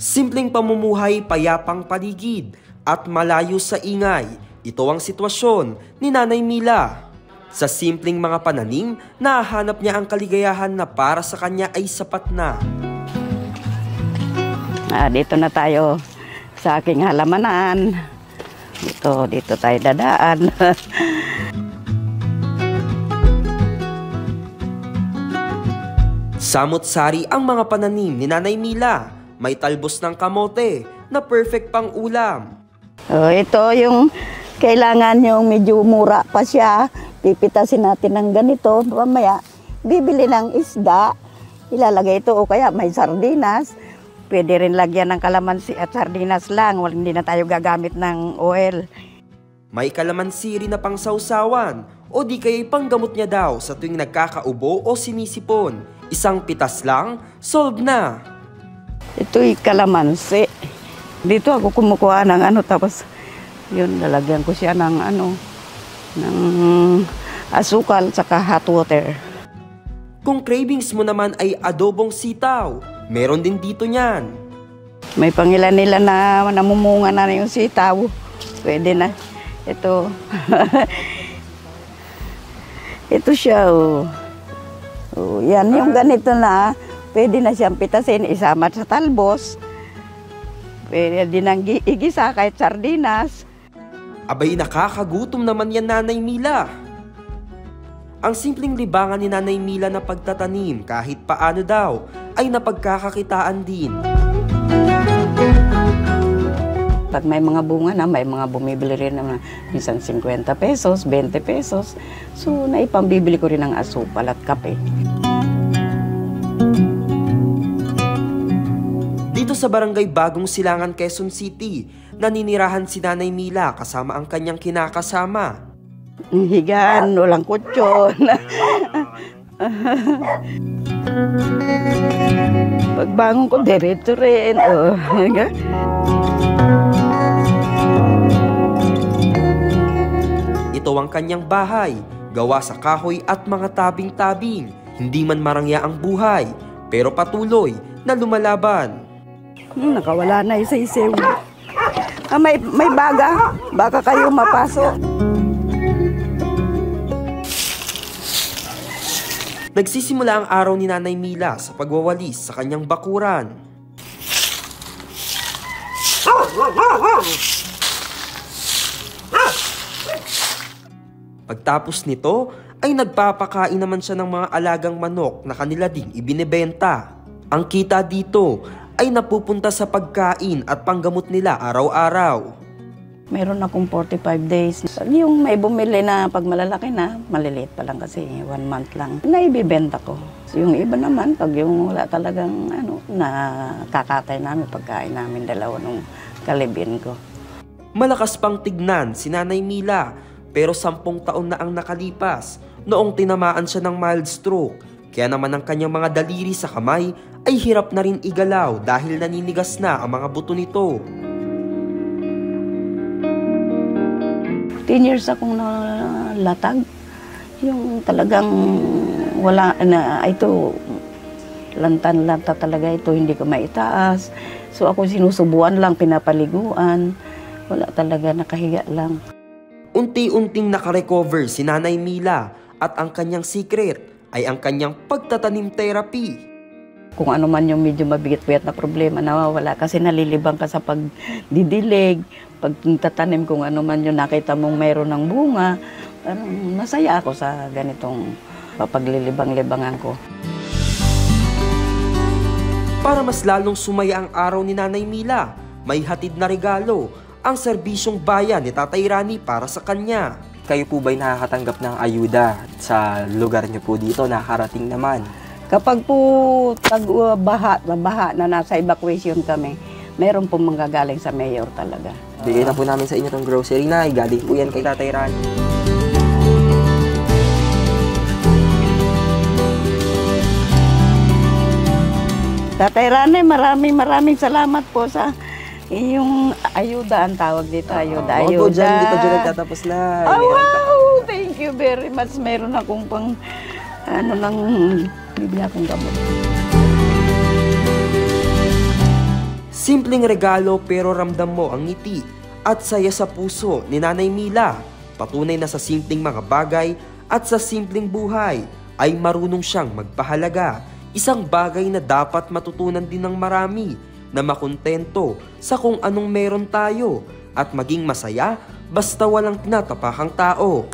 Simpleng pamumuhay, payapang paligid, at malayo sa ingay. Ito ang sitwasyon ni Nanay Mila. Sa simpleng mga pananim, nahahanap niya ang kaligayahan na para sa kanya ay sapat na. Dito na tayo sa aking halamanan. Dito tayo dadaan. Samot-sari ang mga pananim ni Nanay Mila. May talbos ng kamote na perfect pang ulam. Ito yung kailangan yung medyo mura pa siya. Pipitasin natin ng ganito. Mamaya, bibili ng isda. Ilalagay ito o kaya may sardinas. Pwede rin lagyan ng kalamansi at sardinas lang. Hindi na tayo gagamit ng oil. May kalamansi rin na pangsawsawan o di kaya'y panggamot niya daw sa tuwing nagkakaubo o sinisipon. Isang pitas lang, solve na. Ito'y kalamansi. Dito ako kumukuha ng tapos yun, lalagyan ko siya ng ng asukal saka hot water. Kung cravings mo naman ay adobong sitaw, meron din dito niyan. May pangilan-ilan na namumunga na yung sitaw. Pwede na. Ito. Ito siya, yan, yung ganito na, pwede na siyang pitasin, isama sa talbos. Pwede din ang igisa kahit sardinas. Abay, nakakagutom naman yan, Nanay Mila. Ang simpleng libangan ni Nanay Mila na pagtatanim kahit paano daw ay napagkakakitaan din. Pag may mga bunga na, may mga bumibili rin naman, minsan 50 pesos, 20 pesos. So, naipambibili ko rin ng asukal at kape. Dito sa Barangay Bagong Silangan, Quezon City, naninirahan si Nanay Mila kasama ang kanyang kinakasama. Higaan, walang kutsyon. Pagbangon ko, diretso rin. Ito ang kanyang bahay, gawa sa kahoy at mga tabing-tabing. Hindi man marangya ang buhay, pero patuloy na lumalaban. Nakawala na isa-isaw. May baga, baka kayo mapasok. Nagsisimula ang araw ni Nanay Mila sa pagwawalis sa kanyang bakuran. Pagtapos nito, ay nagpapakain naman siya ng mga alagang manok na kanila ding ibinebenta. Ang kita dito ay napupunta sa pagkain at panggamot nila araw-araw. Meron akong 45 days. Yung may bumili na pag malalaki na, maliliit pa lang kasi 1 month lang, naibibenta ko. Yung iba naman, pag yung wala talagang nakakatay namin, pagkain namin dalawa nung kalibin ko. Malakas pang tignan si Nanay Mila, pero 10 taon na ang nakalipas noong tinamaan siya ng mild stroke. Kaya naman ang kanyang mga daliri sa kamay ay hirap na rin igalaw dahil naninigas na ang mga buto nito. 10 years akong nalatag. Yung talagang wala na, ito, lantan-lanta talaga ito, hindi ko maitaas. So ako sinusubuan lang, pinapaliguan. Wala talaga, nakahiga lang. Unti-unting nakarecover si Nanay Mila at ang kanyang secret ay ang kanyang pagtatanim therapy. Kung ano man yung medyo mabigat-bigat na problema, nawawala kasi nalilibang ka sa pagdidilig, pagtatanim kung ano man yung nakita mong mayroon ng bunga. Masaya ako sa ganitong paglilibang-libangan ko. Para mas lalong sumaya ang araw ni Nanay Mila, may hatid na regalo ang serbisyong bayan ni Tatay Rani para sa kanya. Kayo po ba'y nakakatanggap ng ayuda sa lugar niyo po dito? Nakakarating naman. Kapag po baha na nasa evacuation kami, meron po manggagaling sa mayor talaga. Bigay na po namin sa inyo itong grocery na. Galing po yan kay Tatay Rani. Tatay Rani, maraming salamat po sa yung ayuda, ang tawag dito, ayuda. Ako po dyan, hindi pa dyan nagtatapos na. Oh, wow! Thank you very much. Meron akong pang, bibili akong gamot. Simpleng regalo pero ramdam mo ang ngiti at saya sa puso ni Nanay Mila. Patunay na sa simpleng mga bagay at sa simpleng buhay ay marunong siyang magpahalaga. Isang bagay na dapat matutunan din ng marami, na makontento sa kung anong meron tayo at maging masaya basta walang tinatapakang tao.